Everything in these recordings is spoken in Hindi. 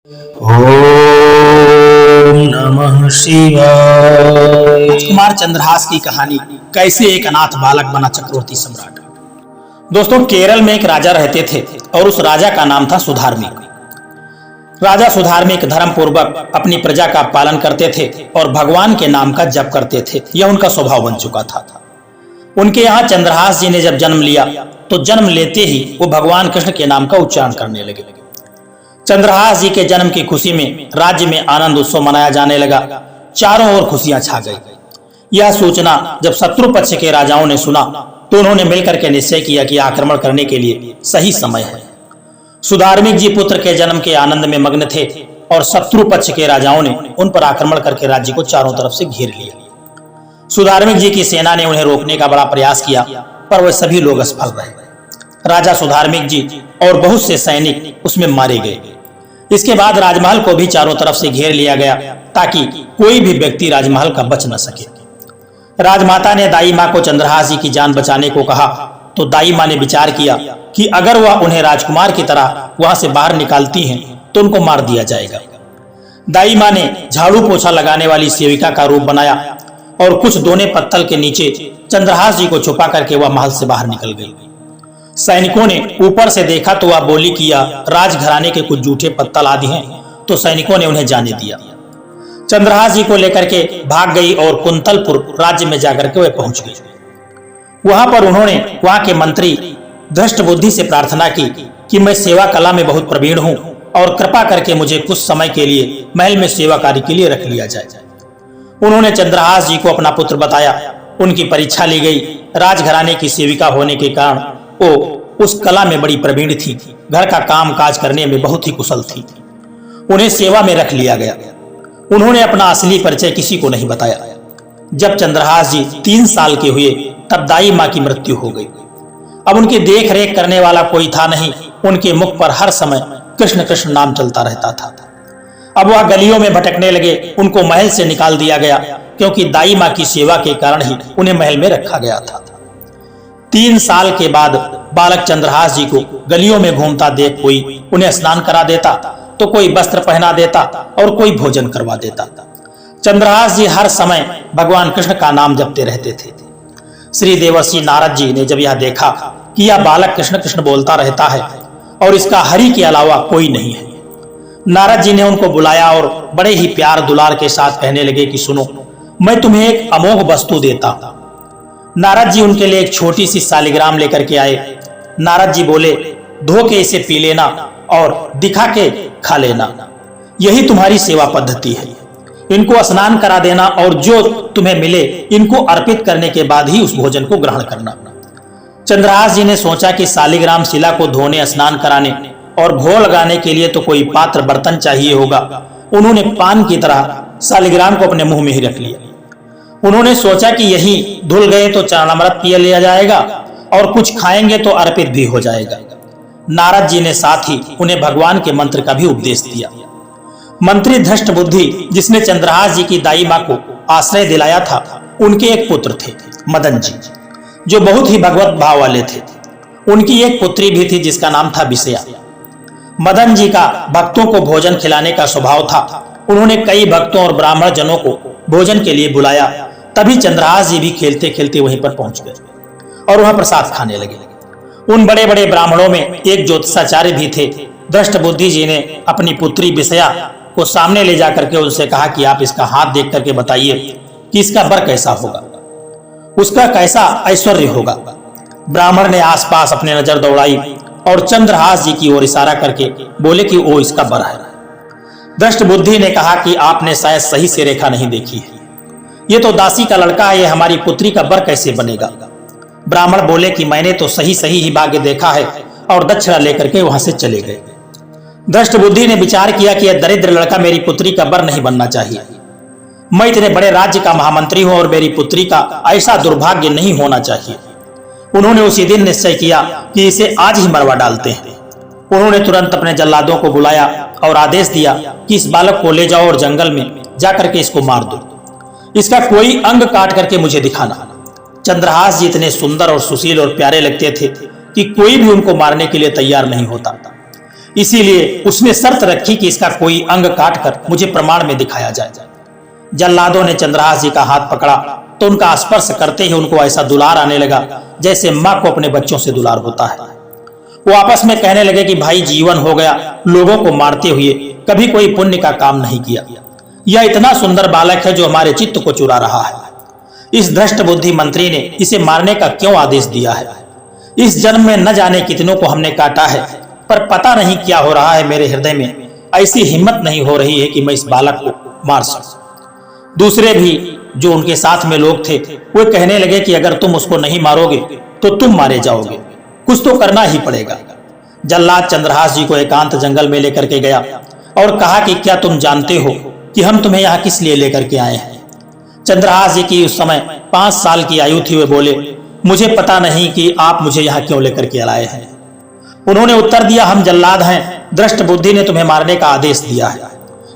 ओम नमः शिवाय। राजकुमार चंद्रहास की कहानी, कैसे एक अनाथ बालक बना चक्रवर्ती सम्राट। दोस्तों, केरल में एक राजा रहते थे और उस राजा का नाम था सुधार्मिक। राजा सुधार्मिक धर्म पूर्वक अपनी प्रजा का पालन करते थे और भगवान के नाम का जप करते थे। यह उनका स्वभाव बन चुका था। उनके यहाँ चंद्रहास जी ने जब जन्म लिया तो जन्म लेते ही वो भगवान कृष्ण के नाम का उच्चारण करने लगे। चंद्रहास जी के जन्म की खुशी में राज्य में आनंद उत्सव मनाया जाने लगा। चारों ओर खुशियां छा गई। यह सूचना जब शत्रु पक्ष के राजाओं ने सुना तो उन्होंने मिलकर के निश्चय किया कि आक्रमण करने के लिए सही समय है। सुधार्मिक जी पुत्र के जन्म के आनंद में मग्न थे और शत्रु पक्ष के राजाओं ने उन पर आक्रमण करके राज्य को चारों तरफ से घेर लिया। सुधार्मिक जी की सेना ने उन्हें रोकने का बड़ा प्रयास किया, पर वे सभी लोग असफल रहे। राजा सुधार्मिक जी और बहुत से सैनिक उसमें मारे गए। इसके बाद राजमहल को भी चारों तरफ से घेर लिया गया ताकि कोई भी व्यक्ति राजमहल का बच न सके। राजमाता ने दाई माँ को चंद्रहास जी की जान बचाने को कहा तो दाई माँ ने विचार किया कि अगर वह उन्हें राजकुमार की तरह वहां से बाहर निकालती हैं तो उनको मार दिया जाएगा। दाई माँ ने झाड़ू पोछा लगाने वाली सेविका का रूप बनाया और कुछ दोने पत्तल के नीचे चंद्रहास जी को छुपा करके वह महल से बाहर निकल गई। सैनिकों ने ऊपर से देखा तो वह बोली किया राजघराने के कुछ जूठे पत्तल आदि हैं, तो सैनिकों ने उन्हें जाने दिया। चंद्रहास जी को लेकर के भाग गई और कुंतलपुर राज्य में जाकर के वे पहुंच गई। वहां पर उन्होंने वहां के मंत्री धृष्टबुद्धि से प्रार्थना की कि मैं सेवा कला में बहुत प्रवीण हूं और कृपा करके मुझे कुछ समय के लिए महल में सेवा कार्य के लिए रख लिया जाए। उन्होंने चंद्रहास जी को अपना पुत्र बताया। उनकी परीक्षा ली गई। राजघराने की सेविका होने के कारण वो उस कला में बड़ी प्रवीण थी। घर का काम काज करने में बहुत ही कुशल थी। उन्हें सेवा में रख लिया गया। उन्होंने अपना असली परिचय किसी को नहीं बताया। जब चंद्रहास जी 3 साल के हुए तब दाई माँ की मृत्यु हो गई। अब उनकी देख रेख करने वाला कोई था नहीं। उनके मुख पर हर समय कृष्ण कृष्ण नाम चलता रहता था। अब वह गलियों में भटकने लगे। उनको महल से निकाल दिया गया क्योंकि दाई माँ की सेवा के कारण ही उन्हें महल में रखा गया था। 3 साल के बाद बालक चंद्रहास जी को गलियों में घूमता देख कोई उन्हें स्नान करा देता तो कोई वस्त्र पहना देता और कोई भोजन करवा देता। चंद्रहास जी हर समय भगवान कृष्ण का नाम जपते रहते थे। श्री देवर्षि नारद जी ने जब यह देखा कि यह बालक कृष्ण कृष्ण बोलता रहता है और इसका हरि के अलावा कोई नहीं है, नारद जी ने उनको बुलाया और बड़े ही प्यार दुलार के साथ कहने लगे कि सुनो, मैं तुम्हें एक अमोघ वस्तु देता हूं। नारद जी उनके लिए एक छोटी सी सालिग्राम लेकर के आए। नारद जी बोले, धो के इसे पी लेना और दिखा के खा लेना, यही तुम्हारी सेवा पद्धति है। इनको स्नान करा देना और जो तुम्हें मिले इनको अर्पित करने के बाद ही उस भोजन को ग्रहण करना। चंद्रहास जी ने सोचा कि सालिग्राम शिला को धोने, स्नान कराने और भोग लगाने के लिए तो कोई पात्र बर्तन चाहिए होगा। उन्होंने पान की तरह सालिग्राम को अपने मुंह में ही रख लिया। उन्होंने सोचा कि यही धुल गए तो चरणामृत पिया लिया जाएगा और कुछ खाएंगे तो अर्पित भी हो जाएगा। नारद जी ने साथ ही उन्हें भगवान के मंत्र का भी उपदेश दिया। मंत्री धृष्टबुद्धि, जिसने चंद्रहास जी की दाई माँ को आश्रय दिलाया था, उनके एक पुत्र थे मदन जी, जो बहुत ही भगवत भाव वाले थे। उनकी एक पुत्री भी थी जिसका नाम था विषया। मदन जी का भक्तों को भोजन खिलाने का स्वभाव था। उन्होंने कई भक्तों और ब्राह्मण जनों को भोजन के लिए बुलाया। तभी चंद्रहास जी भी खेलते खेलते वहीं पर पहुंच गए और वहां प्रसाद खाने लगे। उन बड़े बड़े ब्राह्मणों में एक ज्योतिषाचार्य भी थे। धृष्टबुद्धि जी ने अपनी पुत्री विषया को सामने ले जाकर के उनसे कहा कि आप इसका हाथ देख करके बताइए कि इसका वर कैसा होगा, उसका कैसा ऐश्वर्य होगा। ब्राह्मण ने आसपास अपनी नजर दौड़ाई और चंद्रहास जी की ओर इशारा करके बोले कि वो इसका वर है। धृष्टबुद्धि ने कहा कि आपने शायद सही से रेखा नहीं देखी है। ये तो दासी का लड़का है, ये हमारी पुत्री का वर कैसे बनेगा। ब्राह्मण बोले कि मैंने तो सही सही ही भाग्य देखा है और दक्षिणा लेकर के वहां से चले गए। धृष्टबुद्धि ने विचार किया कि यह दरिद्र लड़का मेरी पुत्री का वर नहीं बनना चाहिए। मैं इतने बड़े राज्य का महामंत्री हूं और मेरी पुत्री का ऐसा दुर्भाग्य नहीं होना चाहिए। उन्होंने उसी दिन निश्चय किया कि इसे आज ही मरवा डालते हैं। उन्होंने तुरंत अपने जल्लादों को बुलाया और आदेश दिया कि इस बालक को ले जाओ और जंगल में जाकर के इसको मार दो। इसका कोई अंग काट करके मुझे दिखाना। चंद्रहास जी इतने सुंदर और सुशील और प्यारे लगते थे कि कोई भी उनको मारने के लिए तैयार नहीं होता। इसीलिए उसने शर्त रखी कि इसका कोई अंग काटकर मुझे प्रमाण में दिखाया जाए। जल्लादों ने चंद्रहास जी का हाथ पकड़ा तो उनका स्पर्श करते ही उनको ऐसा दुलार आने लगा जैसे माँ को अपने बच्चों से दुलार होता है। वो आपस में कहने लगे कि भाई जीवन हो गया, लोगों को मारते हुए कभी कोई पुण्य का काम नहीं किया। यह इतना सुंदर बालक है जो हमारे चित्त को चुरा रहा है। इस भ्रष्ट बुद्धि मंत्री ने इसे मारने का क्यों आदेश दिया है? इस जन्म में न जाने कितनों को हमने काटा है, पर पता नहीं क्या हो रहा है मेरे हृदय में। ऐसी हिम्मत नहीं हो रही है कि मैं इस बालक को मार सकूं। दूसरे भी जो उनके साथ में लोग थे वो कहने लगे कि अगर तुम उसको नहीं मारोगे तो तुम मारे जाओगे, कुछ तो करना ही पड़ेगा। जल्लाद चंद्रहास जी को एकांत जंगल में लेकर के गया और कहा कि क्या तुम जानते हो कि हम तुम्हें यहाँ किस लिए लेकर के आए हैं? चंद्रहास जी की उस समय 5 साल की आयु थी। वे बोले, मुझे पता नहीं कि आप मुझे यहाँ क्यों लेकर के लाए हैं। उन्होंने उत्तर दिया, हम जल्लाद हैं, दृष्ट बुद्धि ने तुम्हें मारने का आदेश दिया है,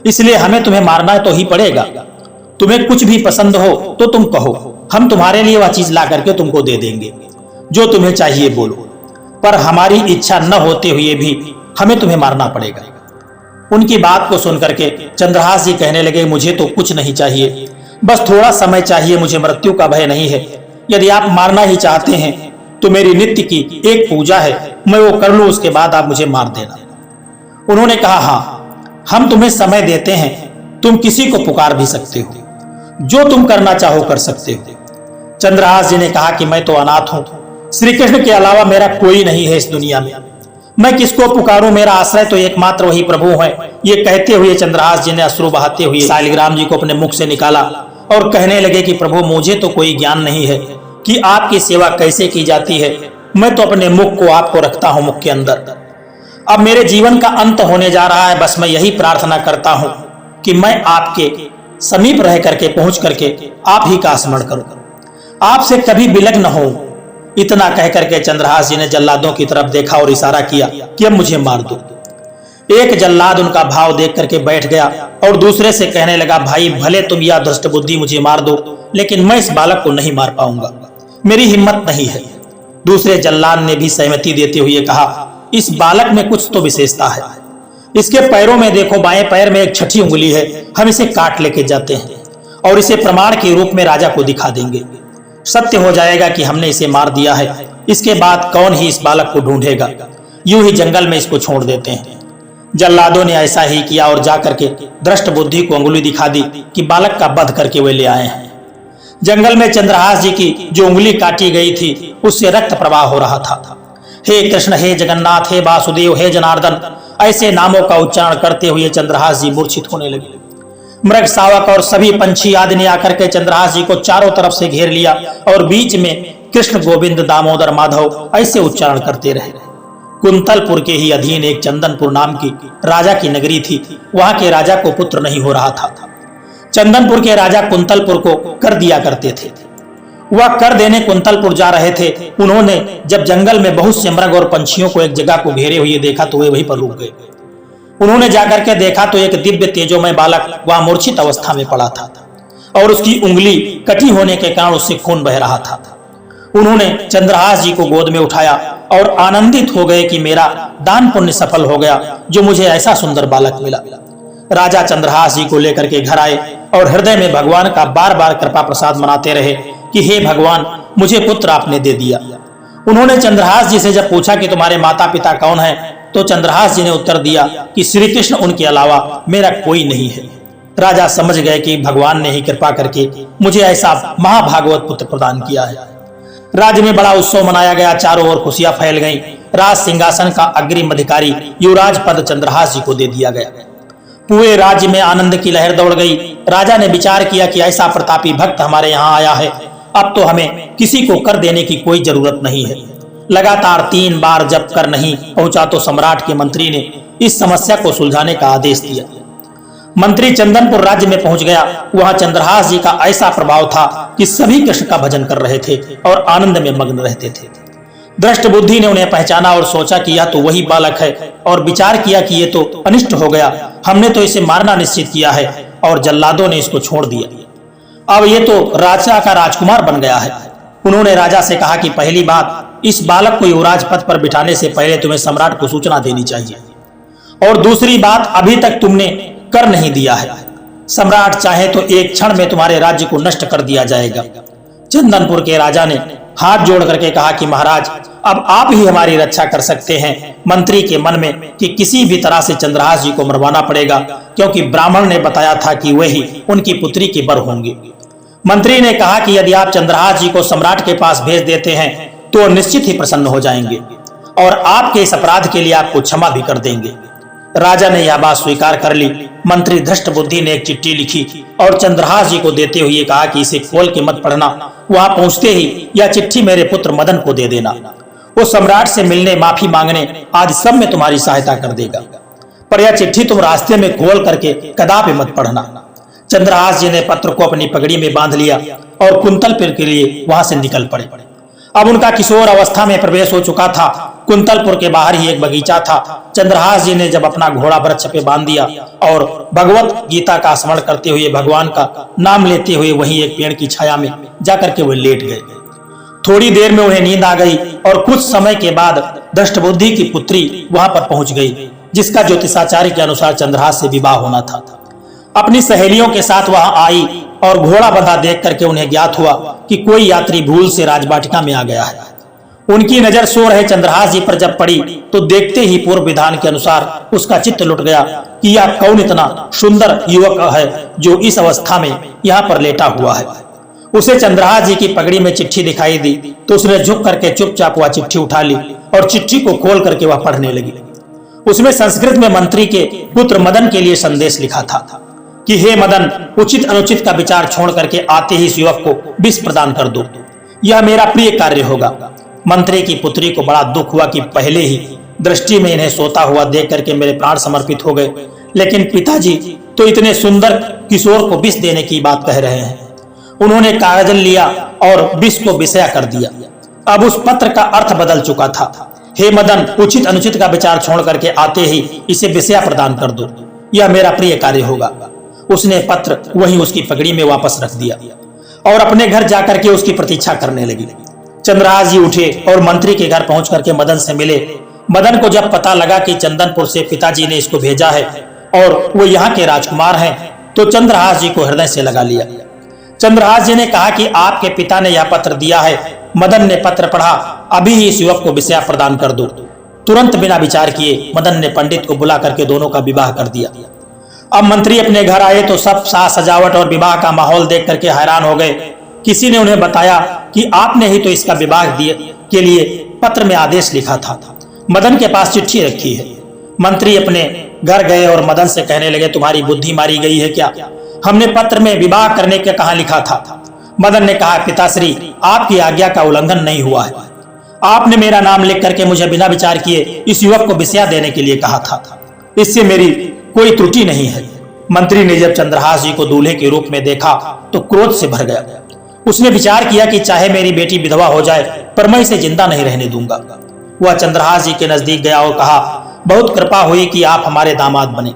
इसलिए हमें तुम्हें मारना तो ही पड़ेगा। तुम्हें कुछ भी पसंद हो तो तुम कहो, हम तुम्हारे लिए वह चीज ला करके तुमको दे देंगे, जो तुम्हें चाहिए बोलो, पर हमारी इच्छा न होते हुए भी हमें तुम्हें मारना पड़ेगा। उनकी बात को सुनकर के चंद्रहास जी कहने लगे, मुझे तो कुछ नहीं चाहिए, बस थोड़ा समय चाहिए, मुझे मृत्यु का भय नहीं है। यदि आप मारना ही चाहते हैं तो मेरी नित्य की एक पूजा है, मैं वो कर लूं, उसके बाद आप मुझे मार देना। उन्होंने कहा, हाँ हम तुम्हें समय देते हैं, तुम किसी को पुकार भी सकते हो, जो तुम करना चाहो कर सकते हो। चंद्रहास जी ने कहा कि मैं तो अनाथ हूं, श्री कृष्ण के अलावा मेरा कोई नहीं है इस दुनिया में, मैं किसको पुकारूं, मेरा आश्रय तो एकमात्र वही प्रभु है। ये कहते हुए चंद्रहास जी ने अश्रु बहाते हुए शालिग्राम जी को अपने मुख से निकाला और कहने लगे कि प्रभु मुझे तो कोई ज्ञान नहीं है कि आपकी सेवा कैसे की जाती है, मैं तो अपने मुख को आपको रखता हूं मुख के अंदर। अब मेरे जीवन का अंत होने जा रहा है, बस मैं यही प्रार्थना करता हूं कि मैं आपके समीप रह करके पहुंच करके आप ही का स्मरण करूं, आपसे कभी विलग न हो। इतना कह करके चंद्रहास जी ने जल्लादों की तरफ देखा और इशारा किया कि अब मुझे मार दो। एक जल्लाद उनका भाव देख करके बैठ गया और दूसरे से कहने लगा, भाई भले तुम यह दुष्ट बुद्धि मुझे मार दो, लेकिन मैं इस बालक को नहीं मार पाऊंगा, मेरी हिम्मत नहीं है। दूसरे जल्लाद ने भी सहमति देते हुए कहा, इस बालक में कुछ तो विशेषता है, इसके पैरों में देखो, बाएं पैर में एक छठी उंगली है, हम इसे काट लेके जाते हैं और इसे प्रमाण के रूप में राजा को दिखा देंगे। सत्य हो जाएगा कि हमने इसे मार दिया है, इसके बाद कौन ही इस बालक को ढूंढेगा, यूं ही जंगल में इसको छोड़ देते हैं। जल्लादों ने ऐसा ही किया और जाकर के दृष्ट बुद्धि को उंगली दिखा दी कि बालक का वध करके वे ले आए हैं। जंगल में चंद्रहास जी की जो उंगली काटी गई थी उससे रक्त प्रवाह हो रहा था। हे कृष्ण, हे जगन्नाथ, हे वासुदेव, हे जनार्दन, ऐसे नामों का उच्चारण करते हुए चंद्रहास जी मूर्छित होने लगे। मृग शावक और सभी पंछी आदि ने आकर के चंद्रहास जी को चारों तरफ से घेर लिया और बीच में कृष्ण गोविंद दामोदर माधव ऐसे उच्चारण करते रहे। कुंतलपुर के ही अधीन एक चंदनपुर नाम की राजा की नगरी थी, वहां के राजा को पुत्र नहीं हो रहा था। चंदनपुर के राजा कुंतलपुर को कर दिया करते थे। वह कर देने कुंतलपुर जा रहे थे। उन्होंने जब जंगल में बहुत से मृग और पंछियों को एक जगह को घेरे हुए देखा तो वे वहीं पर रुक गए। उन्होंने जाकर के देखा तो एक दिव्य तेजोमय बालक वहां मूर्छित अवस्था में पड़ा था और उसकी उंगली कटी होने के कारण उससे खून बह रहा था। उन्होंने चंद्रहास जी को गोद में उठाया और आनंदित हो गए कि मेरा दान पुण्य सफल हो गया, जो मुझे ऐसा सुंदर बालक मिला। राजा चंद्रहास जी को लेकर के घर आए और हृदय में भगवान का बार बार कृपा प्रसाद मनाते रहे कि हे भगवान, मुझे पुत्र आपने दे दिया। उन्होंने चंद्रहास जी से जब पूछा कि तुम्हारे माता पिता कौन हैं, तो चंद्रहास जी ने उत्तर दिया कि श्री कृष्ण उनके अलावा मेरा कोई नहीं है। राजा समझ गए कि भगवान ने ही कृपा करके मुझे ऐसा महाभागवत पुत्र प्रदान किया है। राज्य में बड़ा उत्सव मनाया गया, चारों ओर खुशियां फैल गईं। राज सिंहासन का अग्रिम अधिकारी युवराज पद चंद्रहास जी को दे दिया गया। पूरे राज्य में आनंद की लहर दौड़ गई। राजा ने विचार किया कि ऐसा प्रतापी भक्त हमारे यहाँ आया है, अब तो हमें किसी को कर देने की कोई जरूरत नहीं है। लगातार 3 बार जब कर नहीं पहुंचा तो सम्राट के मंत्री ने इस समस्या को सुलझाने का आदेश दिया। मंत्री चंदनपुर राज्य में पहुंच गया। वहां चंद्रहास जी का ऐसा प्रभाव था कि सभी कृष्ण का भजन कर रहे थे और आनंद में मग्न रहते थे। दृष्ट बुद्धि ने उन्हें पहचाना और सोचा कि यह तो वही बालक है, और विचार किया कि ये तो अनिष्ट हो गया, हमने तो इसे मारना निश्चित किया है और जल्लादों ने इसको छोड़ दिया। अब ये तो राजा का राजकुमार बन गया है। उन्होंने राजा से कहा कि पहली बात, इस बालक को युवराज पद पर बिठाने से पहले तुम्हें सम्राट को सूचना देनी चाहिए। और दूसरी बात, अभी तक तुमने कर नहीं दिया है। सम्राट चाहे तो एक क्षण में तुम्हारे राज्य को नष्ट कर दिया जाएगा। चंदनपुर के राजा ने हाथ जोड़ करके कहा कि महाराज, अब आप ही हमारी रक्षा कर सकते हैं। मंत्री के मन में कि किसी भी तरह से चंद्रहास जी को मरवाना पड़ेगा, क्योंकि ब्राह्मण ने बताया था कि वही उनकी पुत्री के वर होंगे। मंत्री ने कहा कि यदि आप चंद्रहास जी को सम्राट के पास भेज देते हैं तो निश्चित ही प्रसन्न हो जाएंगे और आपके इस अपराध के लिए आपको क्षमा भी कर देंगे। राजा ने यह बात स्वीकार कर ली। मंत्री धृष्ट बुद्धि ने एक चिट्ठी लिखी और चंद्रहास जी को देते हुए कहा कि इसे खोल के मत पढ़ना, वहां पहुंचते ही यह चिट्ठी मेरे पुत्र मदन को दे देना। वो सम्राट से मिलने, माफी मांगने आदि सब में तुम्हारी सहायता कर देगा, पर यह चिट्ठी तुम रास्ते में खोल करके कदापि मत पढ़ना। चंद्रहास जी ने पत्र को अपनी पगड़ी में बांध लिया और कुंतलपुर के लिए वहां से निकल पड़े। अब उनका किशोर अवस्था में प्रवेश हो चुका था। कुंतलपुर के बाहर ही एक बगीचा था। चंद्रहास जी ने जब अपना घोड़ा वृक्ष पे बांध दिया और भगवत गीता का स्मरण करते हुए, भगवान का नाम लेते हुए वहीं एक पेड़ की छाया में जाकर के वे लेट गए। थोड़ी देर में उन्हें नींद आ गई और कुछ समय के बाद दष्टबुद्धि की पुत्री वहां पर पहुंच गई, जिसका ज्योतिषाचार्य के अनुसार चंद्रहास से विवाह होना था। अपनी सहेलियों के साथ वहां आई और घोड़ा बंधा देख करके उन्हें ज्ञात हुआ कि कोई यात्री भूल से राजबाटिका में आ गया है। उनकी नजर सो रहे चंद्रहास जी पर जब पड़ी तो देखते ही पूर्व विधान के अनुसार उसका चित्त लुट गया कि यह कौन इतना सुंदर युवक है जो इस अवस्था में यहाँ पर लेटा हुआ है। उसे चंद्रहास जी की पगड़ी में चिट्ठी दिखाई दी तो उसने झुक करके चुपचाप वह चिट्ठी उठा ली और चिट्ठी को खोल करके वह पढ़ने लगी। उसमें संस्कृत में मंत्री के पुत्र मदन के लिए संदेश लिखा था कि हे मदन, उचित अनुचित का विचार छोड़ करके आते ही इस युवक को विष प्रदान कर दो, यह मेरा प्रिय कार्य होगा। मंत्री की पुत्री को बड़ा दुख हुआ कि पहले ही दृष्टि में इन्हें सोता हुआ देख करके मेरे प्राण समर्पित हो गए, लेकिन पिताजी तो इतने सुंदर किशोर को विष देने की बात कह रहे हैं। उन्होंने कागज लिया और विष को विषया कर दिया। अब उस पत्र का अर्थ बदल चुका था। हे मदन, उचित अनुचित का विचार छोड़ करके आते ही इसे विषया प्रदान कर दो, यह मेरा प्रिय कार्य होगा। उसने पत्र वहीं उसकी पगड़ी में वापस रख दिया और अपने घर जाकर के उसकी प्रतीक्षा करने लगी। चंद्रहास जी उठे और मंत्री के घर पहुंच करके मदन से मिले। मदन को जब पता लगा कि चंदनपुर से पिताजी ने इसको भेजा है और वो यहाँ के राजकुमार हैं, तो चंद्रहास जी को हृदय से लगा लिया। चंद्रहास जी ने कहा कि आपके पिता ने यह पत्र दिया है। मदन ने पत्र पढ़ा, अभी ही इस युवक को विषया प्रदान कर दो। तुरंत बिना विचार किए मदन ने पंडित को बुला करके दोनों का विवाह कर दिया। अब मंत्री अपने घर आए तो सब साज सजावट और विवाह का माहौल देख करके हैरान हो गए। किसी ने उन्हें बताया कि आपने ही तो इसका विवाह के लिए पत्र में आदेश लिखा था, मदन के पास चिट्ठी रखी है। मंत्री अपने घर गए और मदन से कहने लगे, तुम्हारी बुद्धि मारी गई है क्या? हमने पत्र में विवाह करने का कहाँ लिखा था? मदन ने कहा, पिताश्री, आपकी आज्ञा का उल्लंघन नहीं हुआ है। आपने मेरा नाम लिख करके मुझे बिना विचार किए इस युवक को विषया देने के लिए कहा था, इससे मेरी कोई त्रुटि नहीं है। मंत्री ने जब चंद्रहास जी को दूल्हे के रूप में देखा तो क्रोध से भर गया। उसने विचार किया कि चाहे मेरी बेटी विधवा हो जाए पर मैं इसे जिंदा नहीं रहने दूंगा। वह चंद्रहास जी के नजदीक गया और कहा, बहुत कृपा हुई कि आप हमारे दामाद बने।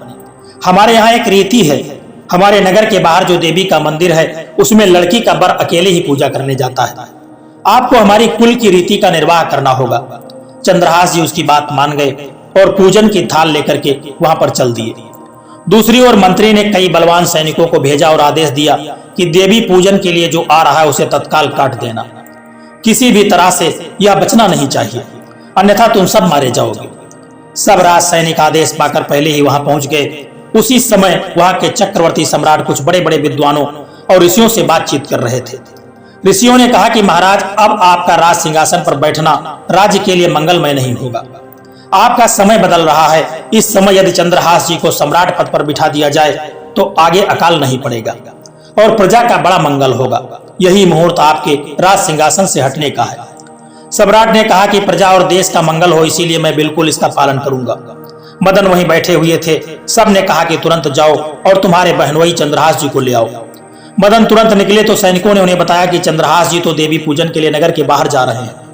हमारे यहाँ एक रीति है, हमारे नगर के बाहर जो देवी का मंदिर है उसमें लड़की का वर अकेले ही पूजा करने जाता है। आपको हमारी कुल की रीति का निर्वाह करना होगा। चंद्रहास जी उसकी बात मान गए और पूजन की थाल लेकर के वहां पर चल दिए। दूसरी ओर मंत्री ने कई बलवान सैनिकों को भेजा और आदेश दिया कि देवी पूजन के लिए जो आ रहा है उसे तत्काल काट देना। किसी भी तरह से यह बचना नहीं चाहिए, अन्यथा तुम सब मारे जाओगे। सब राज सैनिक आदेश पाकर पहले ही वहां पहुंच गए। उसी समय वहां के चक्रवर्ती सम्राट कुछ बड़े बड़े विद्वानों और ऋषियों से बातचीत कर रहे थे। ऋषियों ने कहा कि महाराज, अब आपका राज सिंहासन पर बैठना राज्य के लिए मंगलमय नहीं होगा। आपका समय बदल रहा है। इस समय यदि चंद्रहास जी को सम्राट पद पर बिठा दिया जाए तो आगे अकाल नहीं पड़ेगा और प्रजा का बड़ा मंगल होगा। यही मुहूर्त आपके राज सिंहासन से हटने का है। सम्राट ने कहा कि प्रजा और देश का मंगल हो, इसीलिए मैं बिल्कुल इसका पालन करूंगा। मदन वहीं बैठे हुए थे। सब ने कहा कि तुरंत जाओ और तुम्हारे बहनोई चंद्रहास जी को ले आओ। मदन तुरंत निकले तो सैनिकों ने उन्हें बताया कि चंद्रहास जी तो देवी पूजन के लिए नगर के बाहर जा रहे हैं।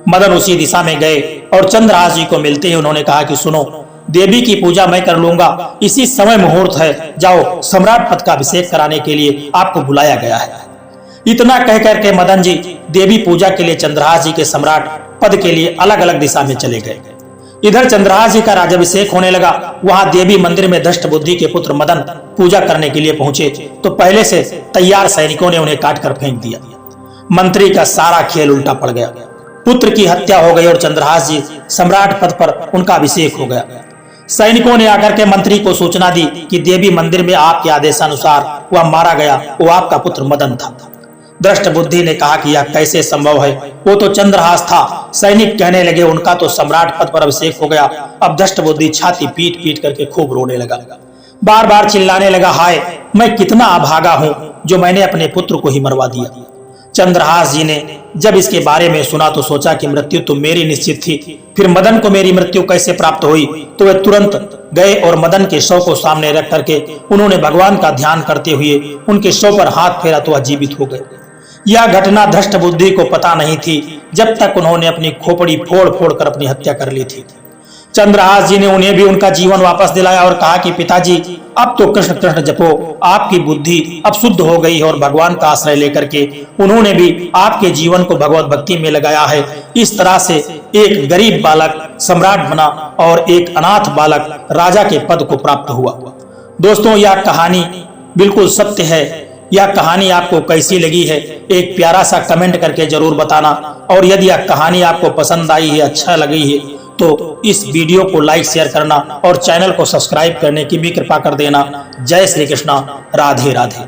मदन उसी दिशा में गए और चंद्रहास जी को मिलते ही उन्होंने कहा कि सुनो, देवी की पूजा मैं कर लूंगा, इसी समय मुहूर्त है, जाओ, सम्राट पद का अभिषेक कराने के लिए आपको बुलाया गया है। इतना कह करके मदन जी देवी पूजा के लिए चंद्रहास जी के सम्राट पद के लिए अलग अलग दिशा में चले गए। इधर चंद्रहास जी का राज्याभिषेक होने लगा। वहां देवी मंदिर में धष्ट बुद्धि के पुत्र मदन पूजा करने के लिए पहुंचे तो पहले से तैयार सैनिकों ने उन्हें काटकर फेंक दिया। मंत्री का सारा खेल उल्टा पड़ गया। पुत्र की हत्या हो गई और चंद्रहास जी सम्राट पद पर उनका अभिषेक हो गया। सैनिकों ने आकर के मंत्री को सूचना दी कि देवी मंदिर में आपके आदेशानुसार वह मारा गया, वो आपका पुत्र मदन था। दृष्ट बुद्धि ने कहा कि यह कैसे संभव है, वो तो चंद्रहास था। सैनिक कहने लगे उनका तो सम्राट पद पर अभिषेक हो गया। अब दृष्ट बुद्धि छाती पीट पीट करके खूब रोने लगा, बार बार चिल्लाने लगा, हाय मैं कितना अभागा हूं जो मैंने अपने पुत्र को ही मरवा दिया। चंद्रहास जी ने जब इसके बारे में सुना तो सोचा कि मृत्यु तो मेरी निश्चित थी, फिर मदन को मेरी मृत्यु कैसे प्राप्त हुई। तो वे तुरंत गए और मदन के शव को सामने रख करके उन्होंने भगवान का ध्यान करते हुए उनके शव पर हाथ फेरा तो वह जीवित हो गए। यह घटना धष्ट बुद्धि को पता नहीं थी जब तक उन्होंने अपनी खोपड़ी फोड़ फोड़ कर अपनी हत्या कर ली थी। चंद्रहास जी ने उन्हें भी उनका जीवन वापस दिलाया और कहा कि पिताजी अब तो कृष्ण कृष्ण जपो, आपकी बुद्धि अब शुद्ध हो गई है। और भगवान का आश्रय लेकर के उन्होंने भी आपके जीवन को भगवत भक्ति में लगाया है। इस तरह से एक गरीब बालक सम्राट बना और एक अनाथ बालक राजा के पद को प्राप्त हुआ। दोस्तों, यह कहानी बिल्कुल सत्य है। यह कहानी आपको कैसी लगी है एक प्यारा सा कमेंट करके जरूर बताना। और यदि यह कहानी आपको पसंद आई है, अच्छा लगी है, तो इस वीडियो को लाइक शेयर करना और चैनल को सब्सक्राइब करने की भी कृपा कर देना। जय श्री कृष्णा, राधे राधे।